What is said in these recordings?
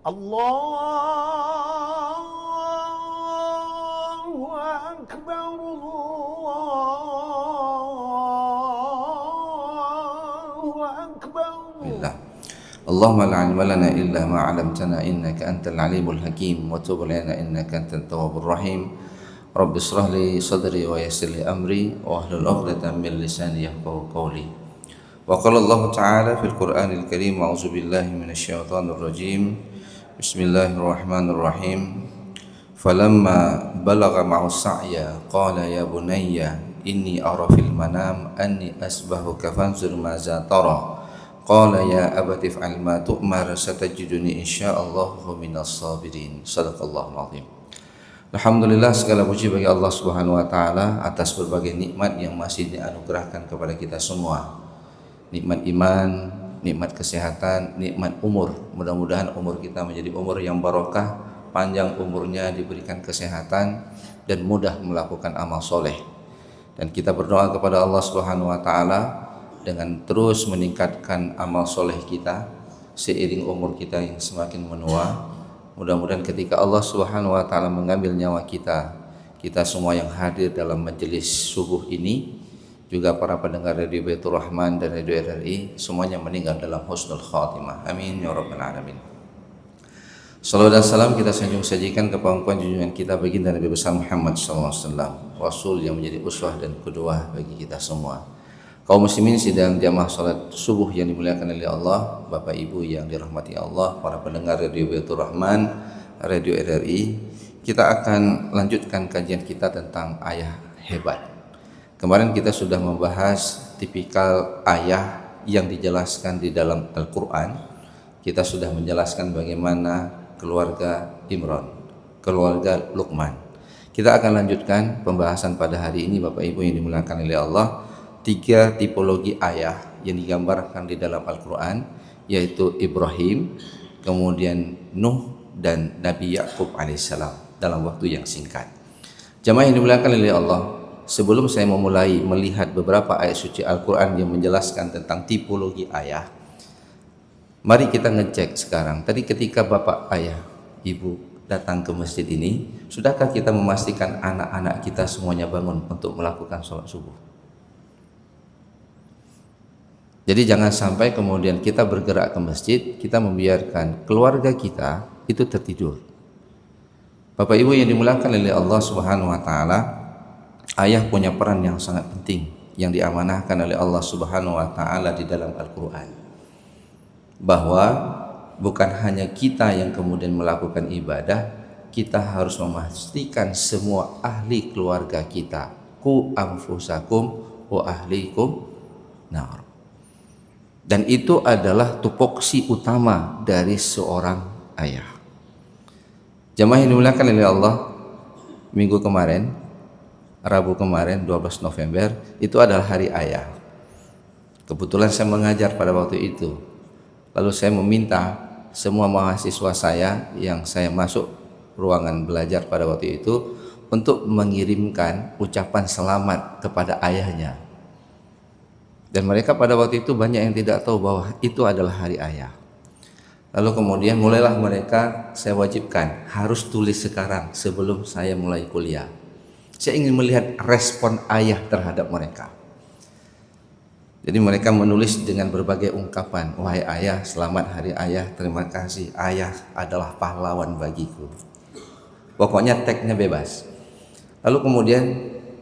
الله أكبر الله أكبر. اللهم لا علم لنا إلا ما علمتنا إنك أنت العليم الحكيم وتب علينا إنك أنت التواب الرحيم. رب اشرح لي صدري ويسر لي أمري واحلل عقدة من لساني يفقهوا قولي. وقال الله تعالى في القرآن الكريم أعوذ بالله من الشيطان الرجيم بسم الله الرحمن الرحيم فلما بلغ معه السعي قال يا بني إني أرى في المنام أني أسبحك فانظر ماذا ترى قال يا أبت افعل ما تؤمر ستجدني إن شاء الله من الصابرين. Sadaqallahu alazim. Alhamdulillah, segala puji bagi Allah Subhanahu wa taala atas berbagai nikmat yang masih dianugerahkan kepada kita semua. Nikmat iman, nikmat kesehatan, nikmat umur. Mudah-mudahan umur kita menjadi umur yang barokah, panjang umurnya, diberikan kesehatan dan mudah melakukan amal soleh. Dan kita berdoa kepada Allah Subhanahu wa taala dengan terus meningkatkan amal soleh kita seiring umur kita yang semakin menua. Mudah-mudahan ketika Allah Subhanahu wa taala mengambil nyawa kita semua yang hadir dalam majelis subuh ini, juga para pendengar Radio Baitur Rahman dan Radio RRI, semuanya meninggal dalam husnul khatimah. Amin ya rabbal alamin. Salawat dan salam kita sanjung sajikan ke pangkuan junjungan kita baginda Nabi besar Muhammad SAW, Rasul yang menjadi uswah dan qudwah bagi kita semua. Kaum muslimin sidang jamaah salat subuh yang dimuliakan oleh Allah, Bapak Ibu yang dirahmati Allah, para pendengar Radio Baitur Rahman, Radio RRI, kita akan lanjutkan kajian kita tentang ayah hebat. Kemarin kita sudah membahas tipikal ayah yang dijelaskan di dalam Al-Quran. Kita sudah menjelaskan bagaimana keluarga Imran, keluarga Luqman. Kita akan lanjutkan pembahasan pada hari ini Bapak Ibu yang dimuliakan oleh Allah. 3 tipologi ayah yang digambarkan di dalam Al-Quran, yaitu Ibrahim, kemudian Nuh, dan Nabi Yakub alaihissalam dalam waktu yang singkat. Jamaah yang dimuliakan oleh Allah, sebelum saya memulai melihat beberapa ayat suci Al-Quran yang menjelaskan tentang tipologi ayah, mari kita ngecek sekarang. Tadi ketika bapak, ayah, ibu datang ke masjid ini, sudahkah kita memastikan anak-anak kita semuanya bangun untuk melakukan sholat subuh? Jadi jangan sampai kemudian kita bergerak ke masjid, kita membiarkan keluarga kita itu tertidur. Bapak Ibu yang dimuliakan oleh Allah Subhanahu wa taala, ayah punya peran yang sangat penting yang diamanahkan oleh Allah Subhanahu wa taala di dalam Al-Qur'an. Bahwa bukan hanya kita yang kemudian melakukan ibadah, kita harus memastikan semua ahli keluarga kita, qu anfusakum wa ahlikum nar. Dan itu adalah tupoksi utama dari seorang ayah. Jamaah yang dimuliakan oleh Allah, minggu kemarin, Rabu kemarin 12 November itu adalah hari ayah. Kebetulan saya mengajar pada waktu itu. Lalu saya meminta semua mahasiswa saya yang saya masuk ruangan belajar pada waktu itu untuk mengirimkan ucapan selamat kepada ayahnya. Dan mereka pada waktu itu banyak yang tidak tahu bahwa itu adalah hari ayah. Lalu kemudian mulailah mereka saya wajibkan harus tulis sekarang sebelum saya mulai kuliah. Saya ingin melihat respon ayah terhadap mereka. Jadi mereka menulis dengan berbagai ungkapan. Wahai ayah, selamat hari ayah, terima kasih. Ayah adalah pahlawan bagiku. Pokoknya tagnya bebas. Lalu kemudian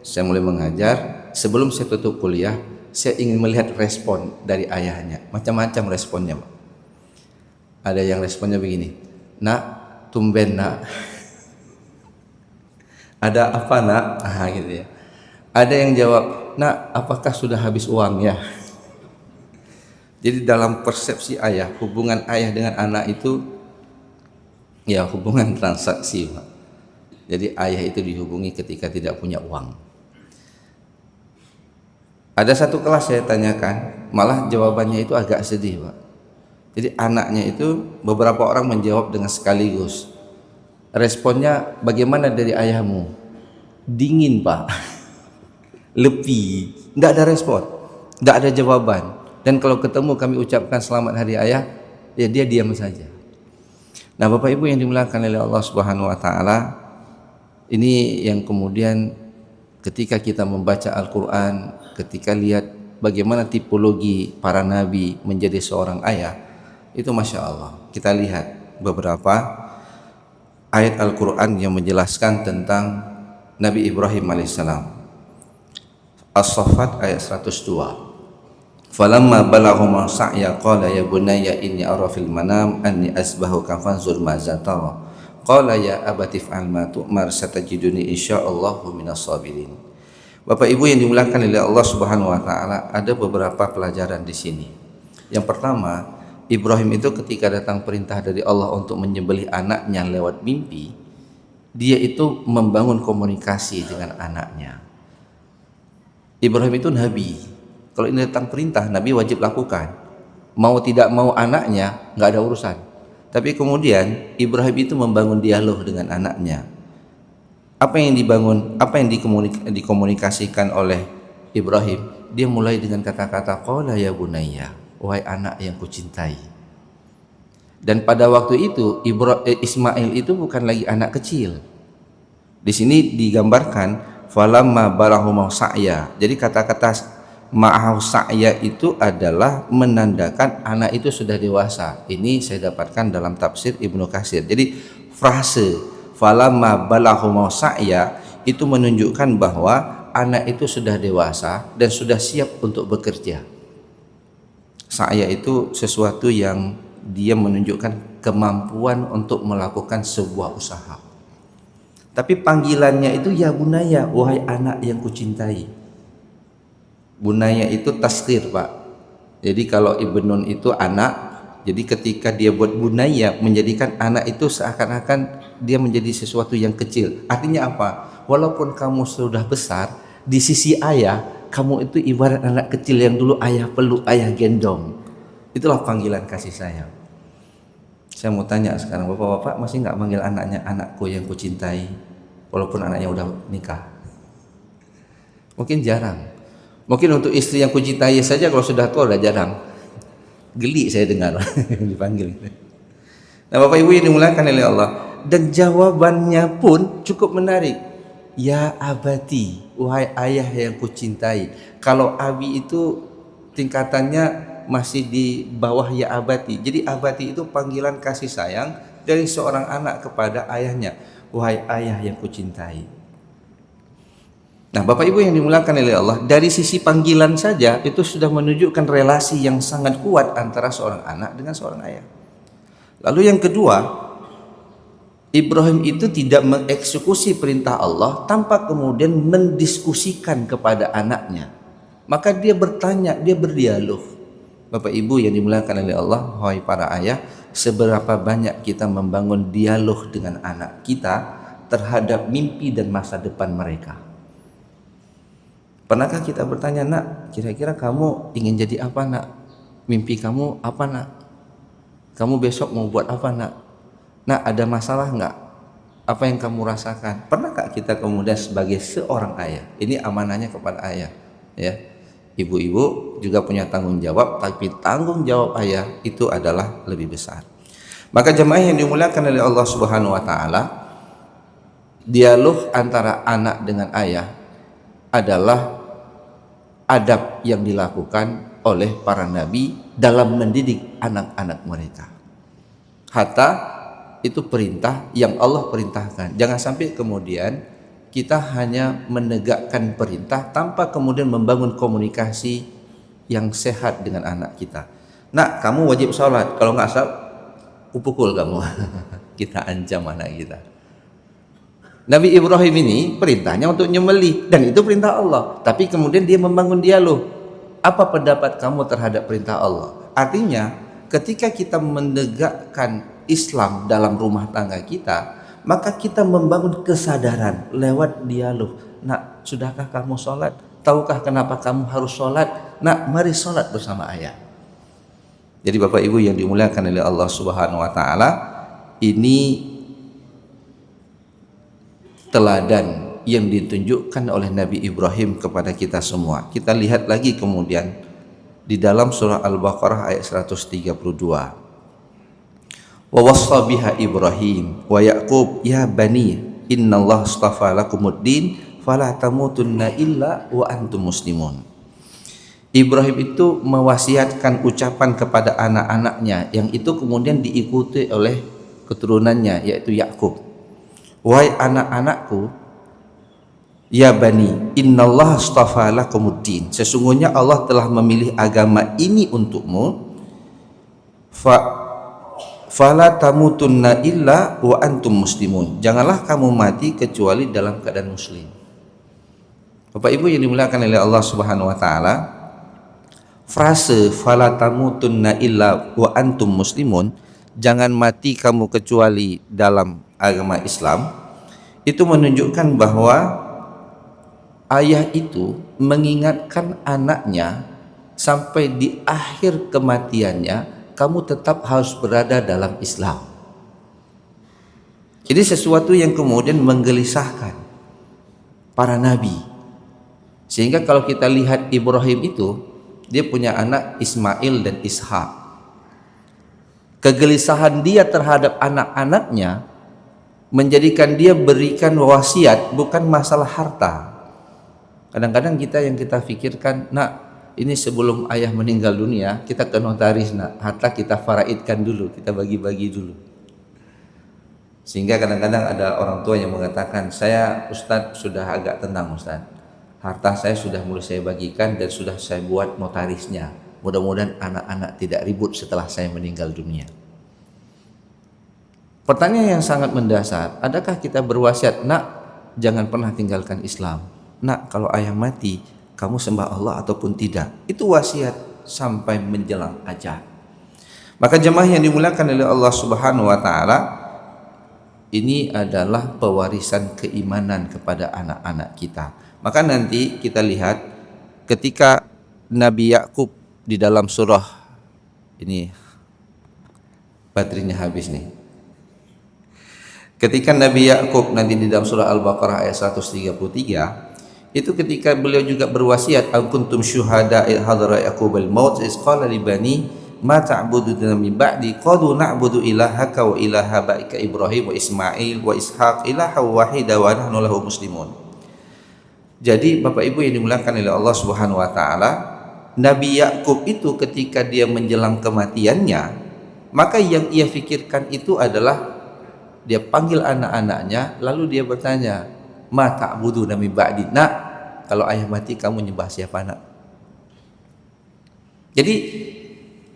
saya mulai mengajar. Sebelum saya tutup kuliah, saya ingin melihat respon dari ayahnya. Macam-macam responnya, Pak. Ada yang responnya begini, nak, tumben nak. Ada apa nak? Gitu ya. Ada yang jawab, nak, apakah sudah habis uang ya? Jadi dalam persepsi ayah, hubungan ayah dengan anak itu ya hubungan transaksi, Pak. Jadi ayah itu dihubungi ketika tidak punya uang. Ada satu kelas saya tanyakan, malah jawabannya itu agak sedih, Pak. Jadi anaknya itu beberapa orang menjawab dengan sekaligus. Responnya, bagaimana dari ayahmu? Dingin, Pak. Lepi, nggak ada respon, nggak ada jawaban. Dan kalau ketemu kami ucapkan selamat hari ayah, ya dia diam saja. Nah, Bapak Ibu yang dimuliakan oleh Allah Subhanahu wa taala, ini yang kemudian ketika kita membaca Al-Qur'an, ketika lihat bagaimana tipologi para nabi menjadi seorang ayah, itu Masya Allah. Kita lihat beberapa ayat Al-Qur'an yang menjelaskan tentang Nabi Ibrahim alaihissalam. As-Saffat ayat 102. Falamma balagha sa'ya qala ya bunayya inni ara fil manam anni asbahuka fanzur madza tara. Qala ya abati fa'al ma tu'mar satajiduni insyaallahu minas sabirin. Bapak Ibu yang dimuliakan oleh Allah Subhanahu wa taala, ada beberapa pelajaran di sini. Yang pertama, Ibrahim itu ketika datang perintah dari Allah untuk menyembelih anaknya lewat mimpi, dia itu membangun komunikasi dengan anaknya. Ibrahim itu nabi. Kalau ini datang perintah, Nabi wajib lakukan. Mau tidak mau anaknya, nggak ada urusan. Tapi kemudian Ibrahim itu membangun dialog dengan anaknya. Apa yang dibangun, apa yang dikomunikasikan oleh Ibrahim? Dia mulai dengan kata-kata qala ya bunayya, wahai anak yang kucintai. Dan pada waktu itu Ismail itu bukan lagi anak kecil. Di sini digambarkan falamma balagha sa'ya. Jadi kata-kata ma'ahu sa'ya itu adalah menandakan anak itu sudah dewasa. Ini saya dapatkan dalam tafsir Ibnu Katsir. Jadi frase falamma balagha sa'ya itu menunjukkan bahwa anak itu sudah dewasa dan sudah siap untuk bekerja. Sa'ya itu sesuatu yang dia menunjukkan kemampuan untuk melakukan sebuah usaha. Tapi panggilannya itu ya bunaya, wahai anak yang kucintai. Bunaya itu tasghir, Pak. Jadi kalau ibnun itu anak, jadi ketika dia buat bunaya, menjadikan anak itu seakan-akan dia menjadi sesuatu yang kecil. Artinya apa? Walaupun kamu sudah besar, di sisi ayah kamu itu ibarat anak kecil yang dulu ayah peluk, ayah gendong. Itulah panggilan kasih sayang. Saya mau tanya sekarang, bapak-bapak masih nggak manggil anaknya anakku yang kucintai, walaupun anaknya udah nikah? Mungkin jarang. Mungkin untuk istri yang kucintai saja kalau sudah tua udah jarang. Geli saya dengar dipanggil. Nah, Bapak Ibu yang dimuliakan oleh Allah, dan jawabannya pun cukup menarik. Ya abati, wahai ayah yang kucintai. Kalau abi itu tingkatannya masih di bawah ya abati. Jadi abati itu panggilan kasih sayang dari seorang anak kepada ayahnya. Wahai ayah yang kucintai. Nah, Bapak Ibu yang dimuliakan oleh Allah, dari sisi panggilan saja itu sudah menunjukkan relasi yang sangat kuat antara seorang anak dengan seorang ayah. Lalu yang kedua, Ibrahim itu tidak mengeksekusi perintah Allah tanpa kemudian mendiskusikan kepada anaknya. Maka dia bertanya, dia berdialog. Bapak Ibu yang dimuliakan oleh Allah, wahai para ayah, seberapa banyak kita membangun dialog dengan anak kita terhadap mimpi dan masa depan mereka. Pernahkah kita bertanya, nak, kira-kira kamu ingin jadi apa, nak? Mimpi kamu apa, nak? Kamu besok mau buat apa, nak? Nak, ada masalah enggak? Apa yang kamu rasakan? Pernahkah kita kemudian sebagai seorang ayah, ini amanahnya kepada ayah, ya. Ibu-ibu juga punya tanggung jawab, tapi tanggung jawab ayah itu adalah lebih besar. Maka jemaah yang dimuliakan oleh Allah Subhanahu wa taala, dialog antara anak dengan ayah adalah adab yang dilakukan oleh para nabi dalam mendidik anak-anak mereka. Hatta itu perintah yang Allah perintahkan. Jangan sampai kemudian kita hanya menegakkan perintah tanpa kemudian membangun komunikasi yang sehat dengan anak kita. Nak, kamu wajib sholat. Kalau nggak sholat, kupukul kamu. Kita ancam anak kita. Nabi Ibrahim ini perintahnya untuk nyembelih, dan itu perintah Allah. Tapi kemudian dia membangun dialog. Apa pendapat kamu terhadap perintah Allah? Artinya ketika kita menegakkan Islam dalam rumah tangga kita, maka kita membangun kesadaran lewat dialog. Nak, sudahkah kamu sholat? Tahukah kenapa kamu harus sholat? Nak, mari sholat bersama ayah. Jadi Bapak Ibu yang dimuliakan oleh Allah Subhanahu wa taala, ini teladan yang ditunjukkan oleh Nabi Ibrahim kepada kita semua. Kita lihat lagi kemudian di dalam surah Al-Baqarah ayat 132. Wa wassa biha Ibrahim wa Yaqub ya bani innallaha astafa lakumuddin fala tamutunna illa wa antum muslimun. Ibrahim itu mewasiatkan ucapan kepada anak-anaknya yang itu kemudian diikuti oleh keturunannya yaitu Yakub. Wahai anak-anakku, ya bani, innallaha astafa lakumuddin. Sesungguhnya Allah telah memilih agama ini untukmu. Fala tamutunna illa wa antum muslimun. Janganlah kamu mati kecuali dalam keadaan muslim. Bapak Ibu yang dimuliakan oleh Allah Subhanahu wa taala, frase fala tamutunna illa wa antum muslimun, jangan mati kamu kecuali dalam agama Islam, itu menunjukkan bahwa ayah itu mengingatkan anaknya sampai di akhir kematiannya, kamu tetap harus berada dalam Islam. Jadi sesuatu yang kemudian menggelisahkan para nabi. Sehingga kalau kita lihat Ibrahim itu, dia punya anak Ismail dan Ishak. Kegelisahan dia terhadap anak-anaknya menjadikan dia berikan wasiat bukan masalah harta. Kadang-kadang yang kita pikirkan, nak, ini sebelum ayah meninggal dunia kita ke notaris, nak, harta kita faraidkan dulu, kita bagi-bagi dulu. Sehingga kadang-kadang ada orang tua yang mengatakan, saya Ustadz sudah agak tenang Ustadz, harta saya sudah mulai saya bagikan dan sudah saya buat notarisnya, mudah-mudahan anak-anak tidak ribut setelah saya meninggal dunia. Pertanyaan yang sangat mendasar, adakah kita berwasiat, nak, jangan pernah tinggalkan Islam, nak, kalau ayah mati kamu sembah Allah ataupun tidak? Itu wasiat sampai menjelang ajal. Maka jemaah yang dimuliakan oleh Allah Subhanahu wa taala, ini adalah pewarisan keimanan kepada anak-anak kita. Maka nanti kita lihat ketika Nabi Yakub di dalam surah ini, baterainya habis nih. Ketika Nabi Yakub nanti di dalam surah Al-Baqarah ayat 133, itu ketika beliau juga berwasiat, kuntum syuhada id hadara yaqubal maut iz qala li bani ma ta'buduna min ba'di qalu na'budu ilahaka wa ilaha baika Ibrahim wa Ismail wa Ishaq ilaha wahida wa nahnu lahu muslimun. Jadi Bapak Ibu yang dimuliakan oleh Allah Subhanahu wa taala, Nabi Yakub itu ketika dia menjelang kematiannya, maka yang ia pikirkan itu adalah dia panggil anak-anaknya, lalu dia bertanya, ma ta'buduna min ba'di, nak, kalau ayah mati kamu nyembah siapa, nak? Jadi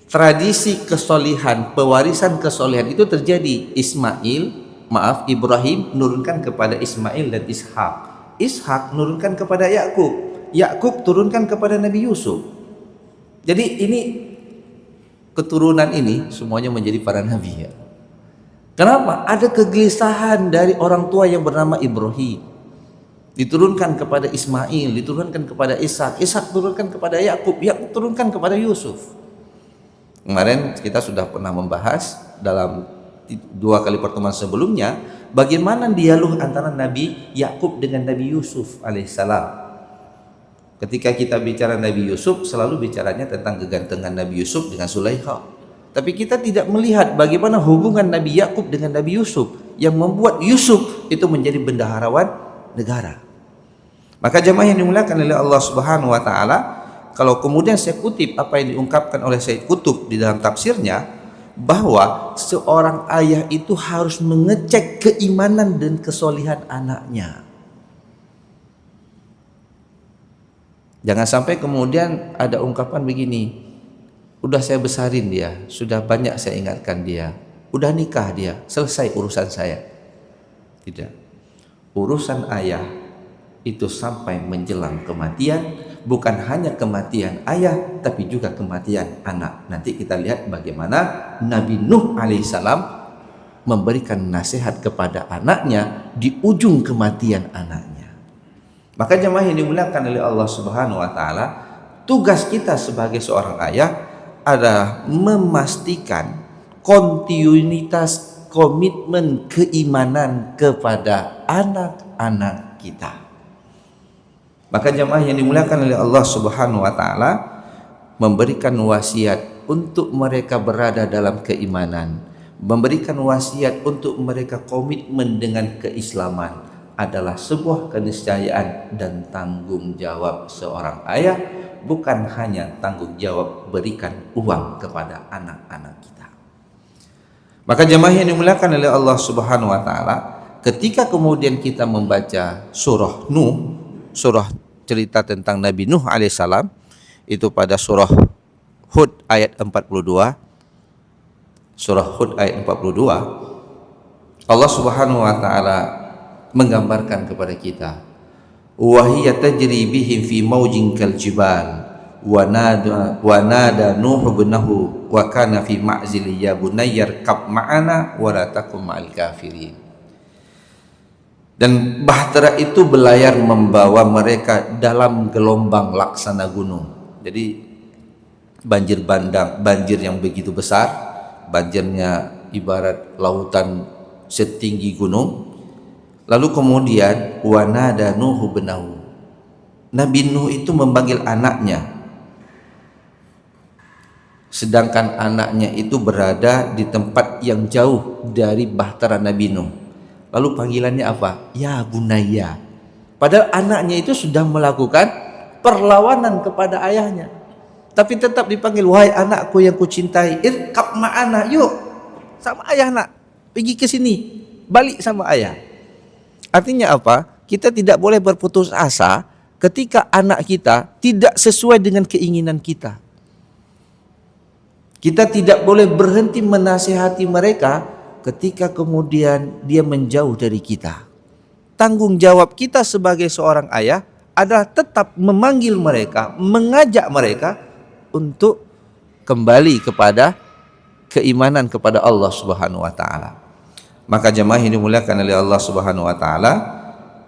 tradisi kesolihan, pewarisan kesolihan itu terjadi. Ibrahim menurunkan kepada Ismail dan Ishak, Ishak menurunkan kepada Yakub, Yakub turunkan kepada Nabi Yusuf. Jadi ini keturunan ini semuanya menjadi para nabi ya. Kenapa? Ada kegelisahan dari orang tua yang bernama Ibrahim, diturunkan kepada Ismail, diturunkan kepada Ishak, Ishak turunkan kepada Yakub, Yakub turunkan kepada Yusuf. Kemarin kita sudah pernah membahas dalam 2 kali pertemuan sebelumnya bagaimana dialog antara Nabi Yakub dengan Nabi Yusuf alaihissalam. Ketika kita bicara Nabi Yusuf, selalu bicaranya tentang kegantengan Nabi Yusuf dengan Zulaikha. Tapi kita tidak melihat bagaimana hubungan Nabi Yakub dengan Nabi Yusuf yang membuat Yusuf itu menjadi bendaharawan negara. Maka jemaah yang dimuliakan oleh Allah Subhanahu wa taala, kalau kemudian saya kutip apa yang diungkapkan oleh Sayyid Qutb di dalam tafsirnya, bahwa seorang ayah itu harus mengecek keimanan dan kesolihan anaknya. Jangan sampai kemudian ada ungkapan begini, udah saya besarin dia, sudah banyak saya ingatkan dia, udah nikah dia, selesai urusan saya. Tidak. Urusan ayah itu sampai menjelang kematian, bukan hanya kematian ayah tapi juga kematian anak. Nanti kita lihat bagaimana Nabi Nuh alaihissalam memberikan nasihat kepada anaknya di ujung kematian anaknya. Maka jemaah yang dimuliakan oleh Allah Subhanahu wa taala, tugas kita sebagai seorang ayah adalah memastikan kontinuitas komitmen keimanan kepada anak-anak kita. Maka jemaah yang dimuliakan oleh Allah Subhanahu wa taala memberikan wasiat untuk mereka berada dalam keimanan, memberikan wasiat untuk mereka komitmen dengan keislaman adalah sebuah keniscayaan dan tanggung jawab seorang ayah, bukan hanya tanggung jawab berikan uang kepada anak-anak kita. Maka jemaah yang dimuliakan oleh Allah Subhanahu wa taala, ketika kemudian kita membaca surah Nuh, surah cerita tentang Nabi Nuh alaihissalam, itu pada surah Hud ayat 42, surah Hud ayat 42, Allah Subhanahu wa taala menggambarkan kepada kita, wa hiya tajri bihim fi maujin kal jibal wa nada Nuh ibnahu wa kana fi ma'zil ya bunayyar kab ma'ana wa la takum ma'al kafirin. Dan bahtera itu berlayar membawa mereka dalam gelombang laksana gunung. Jadi banjir bandang, banjir yang begitu besar, banjirnya ibarat lautan setinggi gunung. Lalu kemudian wanada Nuh benahu, Nabi Nuh itu memanggil anaknya, sedangkan anaknya itu berada di tempat yang jauh dari bahtera Nabi Nuh. Lalu panggilannya apa? Ya bunaya. Padahal anaknya itu sudah melakukan perlawanan kepada ayahnya, tapi tetap dipanggil, wahai anakku yang kucintai, irkab ma'ana, yuk sama ayah nak, pergi ke sini, balik sama ayah. Artinya apa? Kita tidak boleh berputus asa ketika anak kita tidak sesuai dengan keinginan kita. Kita tidak boleh berhenti menasihati mereka ketika kemudian dia menjauh dari kita. Tanggung jawab kita sebagai seorang ayah adalah tetap memanggil mereka, mengajak mereka untuk kembali kepada keimanan kepada Allah Subhanahu wa taala. Maka jemaah yang dimuliakan oleh Allah Subhanahu wa taala,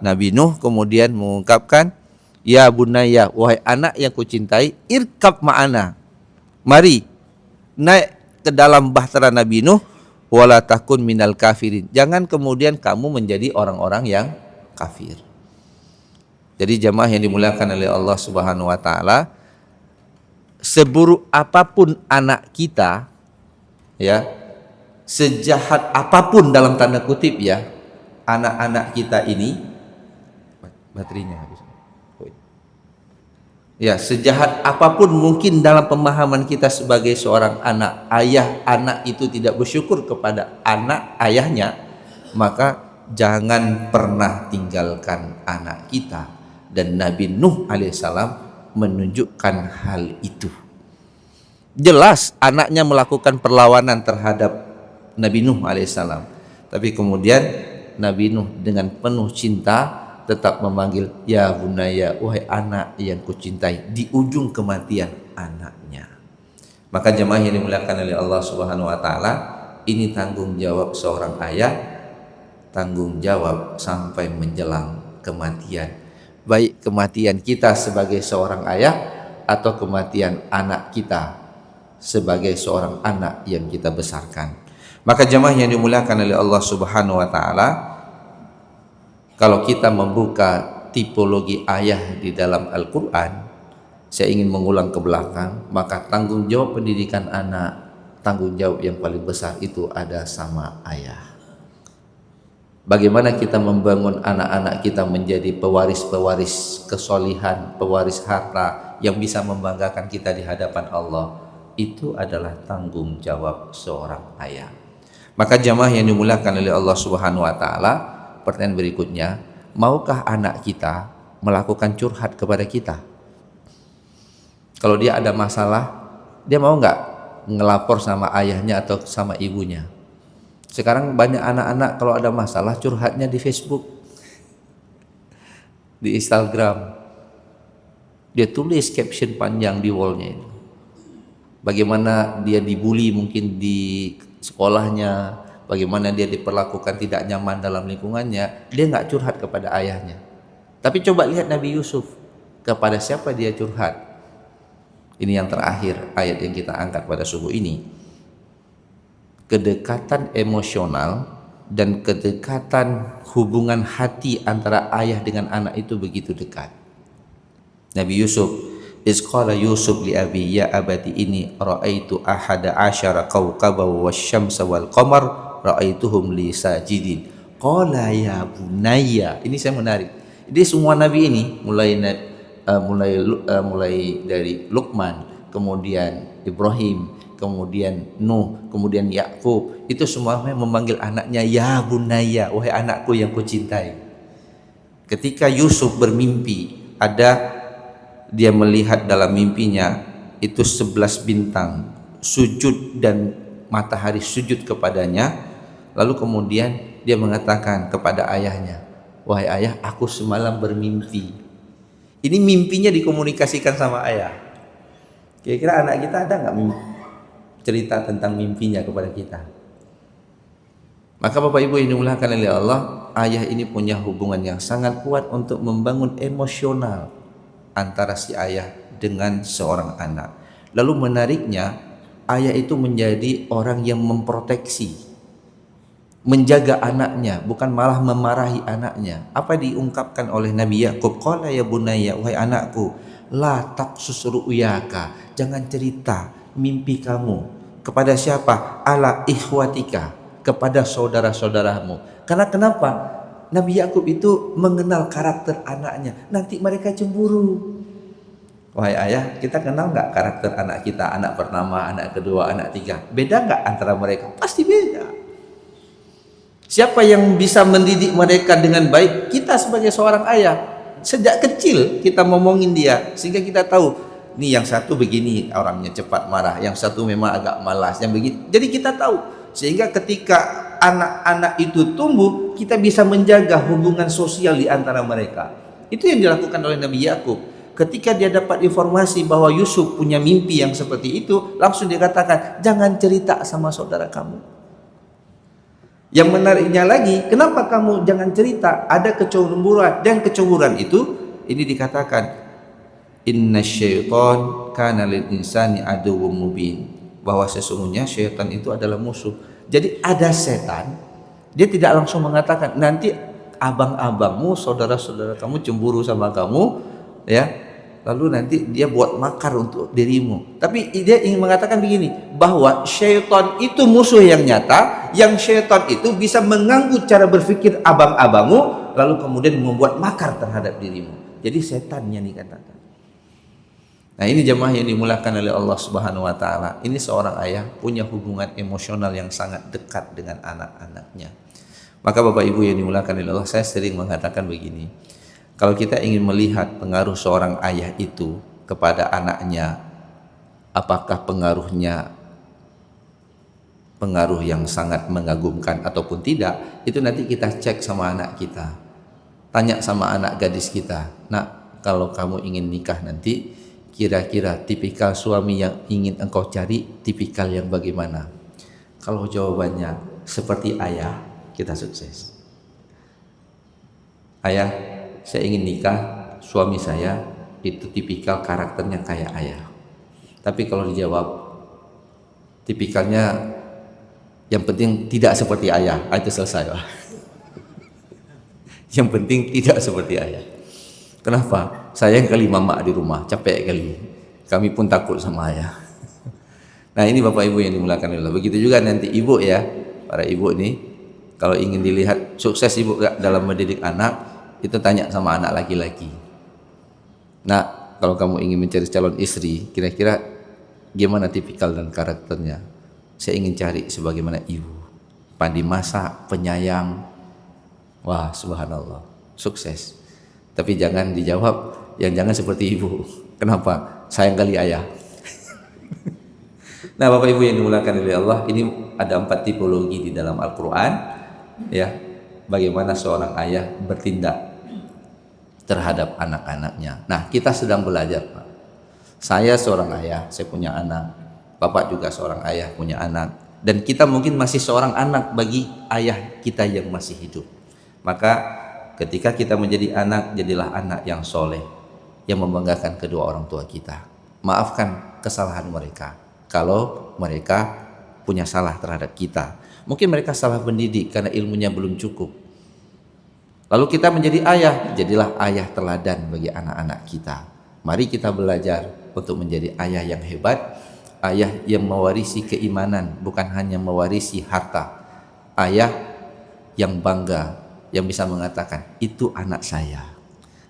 Nabi Nuh kemudian mengungkapkan, ya bunayya, wahai anak yang kucintai, irkab ma'ana, mari naik ke dalam bahtera Nabi Nuh, wala takun minal kafirin, jangan kemudian kamu menjadi orang-orang yang kafir. Jadi jemaah yang dimuliakan oleh Allah Subhanahu wa taala, seburuk apapun anak kita, ya, sejahat apapun dalam tanda kutip ya, anak-anak kita ini, baterainya habis. Ya, sejahat apapun mungkin dalam pemahaman kita sebagai seorang anak, ayah anak itu tidak bersyukur kepada anak ayahnya, maka jangan pernah tinggalkan anak kita. Dan Nabi Nuh alaihissalam menunjukkan hal itu. Jelas anaknya melakukan perlawanan terhadap Nabi Nuh alaihissalam, tapi kemudian Nabi Nuh dengan penuh cinta tetap memanggil ya bunaya, wahai anak yang kucintai, di ujung kematian anaknya. Maka jemaah yang dimuliakan oleh Allah Subhanahu wa taala, ini tanggung jawab seorang ayah, tanggung jawab sampai menjelang kematian, baik kematian kita sebagai seorang ayah atau kematian anak kita sebagai seorang anak yang kita besarkan. Maka jemaah yang dimuliakan oleh Allah Subhanahu wa taala, kalau kita membuka tipologi ayah di dalam Al-Qur'an, saya ingin mengulang ke belakang, maka tanggung jawab pendidikan anak, tanggung jawab yang paling besar itu ada sama ayah. Bagaimana kita membangun anak-anak kita menjadi pewaris-pewaris kesolihan, pewaris harta yang bisa membanggakan kita di hadapan Allah, itu adalah tanggung jawab seorang ayah. Maka jamaah yang dimuliakan oleh Allah Subhanahu wa taala, pertanyaan berikutnya, maukah anak kita melakukan curhat kepada kita? Kalau dia ada masalah, dia mau nggak ngelapor sama ayahnya atau sama ibunya? Sekarang banyak anak-anak kalau ada masalah curhatnya di Facebook, di Instagram. Dia tulis caption panjang di wallnya itu. Bagaimana dia dibully mungkin di sekolahnya, bagaimana dia diperlakukan tidak nyaman dalam lingkungannya, dia nggak curhat kepada ayahnya. Tapi coba lihat Nabi Yusuf, kepada siapa dia curhat? Ini yang terakhir ayat yang kita angkat pada subuh ini. Kedekatan emosional dan kedekatan hubungan hati antara ayah dengan anak itu begitu dekat. Nabi Yusuf Iz qala Yusuf li abi ya abati ini ra'aitu ahada asyara kawkaba wasyamsa wal qamar ra'aituhum li sajidin. Qala ya bunayya. Ini saya menarik. Jadi semua nabi ini mulai dari Luqman, kemudian Ibrahim, kemudian Nuh, kemudian Yakub, itu semuanya memanggil anaknya ya bunayya, wahai anakku yang kucintai. Ketika Yusuf bermimpi, dia melihat dalam mimpinya itu 11 bintang sujud dan matahari sujud kepadanya. Lalu kemudian dia mengatakan kepada ayahnya, wahai ayah, aku semalam bermimpi. Ini mimpinya dikomunikasikan sama ayah. Kira-kira anak kita ada nggak cerita tentang mimpinya kepada kita? Maka Bapak Ibu yang dimuliakan oleh Allah, ayah ini punya hubungan yang sangat kuat untuk membangun emosional antara si ayah dengan seorang anak. Lalu menariknya, ayah itu menjadi orang yang memproteksi, menjaga anaknya, bukan malah memarahi anaknya. Apa diungkapkan oleh Nabi Yakub? Qala ya bunayya, wahai anakku, la taqsus ru'yaka, jangan cerita mimpi kamu kepada siapa? Ala ikhwatika, kepada saudara-saudaramu. Karena kenapa? Nabi Yakub itu mengenal karakter anaknya, nanti mereka cemburu. Wahai ayah, kita kenal nggak karakter anak kita? Anak pertama, anak kedua, anak tiga, beda nggak antara mereka? Pasti beda. Siapa yang bisa mendidik mereka dengan baik? Kita sebagai seorang ayah. Sejak kecil kita ngomongin dia, sehingga kita tahu nih yang satu begini orangnya cepat marah, yang satu memang agak malas, yang begini. Jadi kita tahu, sehingga ketika anak-anak itu tumbuh, kita bisa menjaga hubungan sosial di antara mereka. Itu yang dilakukan oleh Nabi Yakub. Ketika dia dapat informasi bahwa Yusuf punya mimpi yang seperti itu, langsung dia katakan, jangan cerita sama saudara kamu. Yang menariknya lagi, kenapa kamu jangan cerita? Ada kecemburuan, dan kecemburuan itu ini dikatakan inna syaitan kana lil insani aduwwum mubin, bahwa sesungguhnya syaitan itu adalah musuh. Jadi ada setan, dia tidak langsung mengatakan nanti abang-abangmu, saudara-saudara kamu cemburu sama kamu, ya. Lalu nanti dia buat makar untuk dirimu. Tapi dia ingin mengatakan begini, bahwa syaitan itu musuh yang nyata, yang syaitan itu bisa mengganggu cara berpikir abang-abangmu, lalu kemudian membuat makar terhadap dirimu. Jadi setan yang dikatakan. Nah, ini jemaah yang dimuliakan oleh Allah Subhanahu wa taala. Ini seorang ayah punya hubungan emosional yang sangat dekat dengan anak-anaknya. Maka Bapak Ibu yang dimuliakan oleh Allah, saya sering mengatakan begini. Kalau kita ingin melihat pengaruh seorang ayah itu kepada anaknya, apakah pengaruhnya pengaruh yang sangat mengagumkan ataupun tidak, itu nanti kita cek sama anak kita. Tanya sama anak gadis kita, nak, kalau kamu ingin nikah nanti, kira-kira tipikal suami yang ingin engkau cari, tipikal yang bagaimana? Kalau jawabannya seperti ayah, kita sukses. Ayah, saya ingin nikah, suami saya itu tipikal karakternya kayak ayah. Tapi kalau dijawab tipikalnya yang penting tidak seperti ayah, itu selesai. Yang penting tidak seperti ayah. Kenapa? Sayang kali mama di rumah, capek kali. Kami pun takut sama ayah. Nah, ini Bapak Ibu yang dimuliakan Allah. Begitu juga nanti ibu ya, para ibu nih, kalau ingin dilihat sukses ibu dalam mendidik anak, itu tanya sama anak laki-laki. Nah, kalau kamu ingin mencari calon istri, kira-kira gimana tipikal dan karakternya? Saya ingin cari sebagaimana ibu, pandai masak, penyayang. Wah, subhanallah, sukses. Tapi jangan dijawab yang jangan seperti ibu. Kenapa? Sayang kali ayah. Nah, Bapak Ibu yang dimuliakan oleh Allah, ini ada 4 tipologi di dalam Al-Quran, ya. Bagaimana seorang ayah bertindak terhadap anak-anaknya. Nah, kita sedang belajar, Pak. Saya seorang ayah, saya punya anak. Bapak juga seorang ayah, punya anak. Dan kita mungkin masih seorang anak bagi ayah kita yang masih hidup. Maka ketika kita menjadi anak, jadilah anak yang soleh, yang membanggakan kedua orang tua kita. Maafkan kesalahan mereka kalau mereka punya salah terhadap kita. Mungkin mereka salah pendidik karena ilmunya belum cukup. Lalu kita menjadi ayah, jadilah ayah teladan bagi anak-anak kita. Mari kita belajar untuk menjadi ayah yang hebat, ayah yang mewarisi keimanan, bukan hanya mewarisi harta. Ayah yang bangga, yang bisa mengatakan, itu anak saya.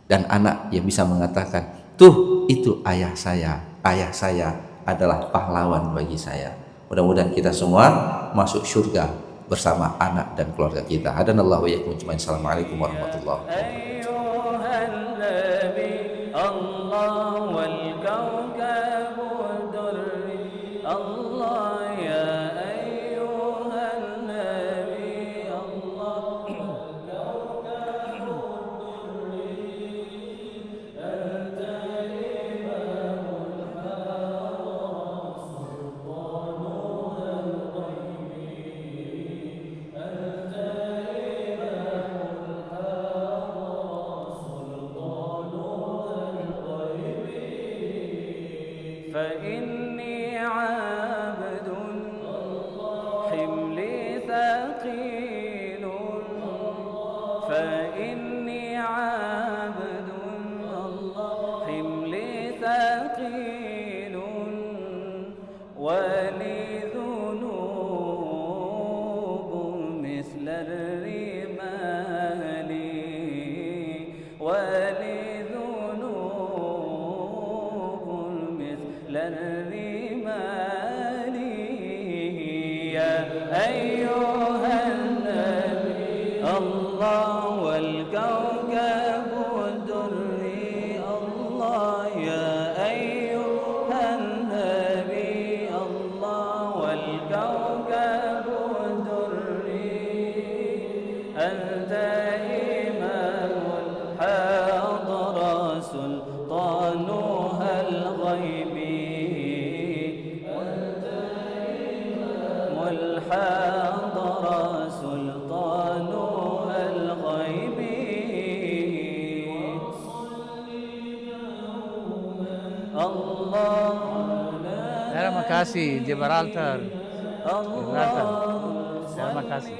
Dan anak yang bisa mengatakan, tuh itu ayah saya adalah pahlawan bagi saya. Mudah-mudahan kita semua masuk surga bersama anak dan keluarga kita. Hadanallahu wa iyyakum ajmain. Assalamualaikum warahmatullahi فإني عبد حملي ثقيل فإني عبد حملي ثقيل ولي ذنوب مثل الرمال ولي للرمال يا أيها النبي الله والكوكب الدري الله يا أيها النبي الله والكوكب الدري أنت إمام الحضرة سلطانها الغيبي الحاضر سلطانها الغيبي الله Terima kasih Gibraltar. Terima kasih.